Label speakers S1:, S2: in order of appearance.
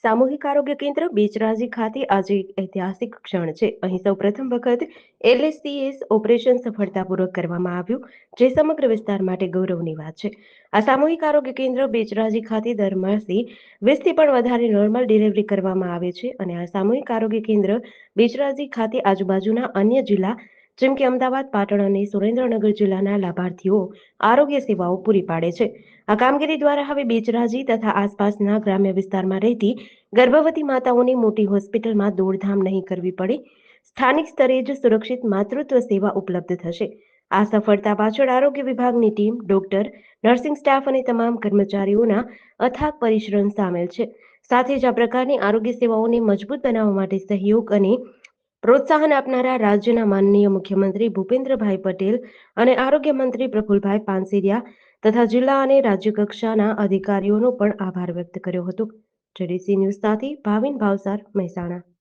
S1: સામૂહિક આરોગ્ય કેન્દ્ર બેચરાજી ખાતે આજે એક ઐતિહાસિક ક્ષણ છે. અહીં સૌ પ્રથમ વખત એલએસસીએસ ઓપરેશન સફળતાપૂર્વક કરવામાં આવ્યું, જે સમગ્ર વિસ્તાર માટે ગૌરવની વાત છે. આ સામૂહિક આરોગ્ય કેન્દ્ર બેચરાજી ખાતે દર માસે 20થી પણ વધારે નોર્મલ ડિલિવરી કરવામાં આવે છે અને આ સામૂહિક આરોગ્ય કેન્દ્ર બેચરાજી ખાતે આજુબાજુના અન્ય જિલ્લા જેમ કે અમદાવાદ, પાટણ અને સુરેન્દ્રનગર જિલ્લાના લાભાર્થીઓ આરોગ્ય સેવાઓ પૂરી પાડે છે. આ કામગીરી દ્વારા હવે બેચરાજી તથા આસપાસના ગ્રામ્ય વિસ્તારમાં રહેતી ગર્ભવતી માતાઓને મોટી હોસ્પિટલમાં દોડધામ નહીં કરવી પડે. સ્થાનિક સ્તરે જ સુરક્ષિત માતૃત્વ સેવા ઉપલબ્ધ થશે. આ સફળતા પાછળ આરોગ્ય વિભાગની ટીમ, ડોક્ટર, નર્સિંગ સ્ટાફ અને તમામ કર્મચારીઓના અથાગ પરિશ્રમ સામેલ છે. સાથે જ આ પ્રકારની આરોગ્ય સેવાઓને મજબૂત બનાવવા માટે સહયોગ અને પ્રોત્સાહન આપનારા રાજ્યના માનનીય મુખ્યમંત્રી ભૂપેન્દ્રભાઈ પટેલ અને આરોગ્ય મંત્રી પ્રફુલભાઈ પાનસેરિયા તથા જિલ્લા અને રાજ્ય કક્ષાના અધિકારીઓનો પણ આભાર વ્યક્ત કર્યો હતો. જેડીસી ન્યૂઝ સાથે ભાવિન ભાવસાર, મહેસાણા.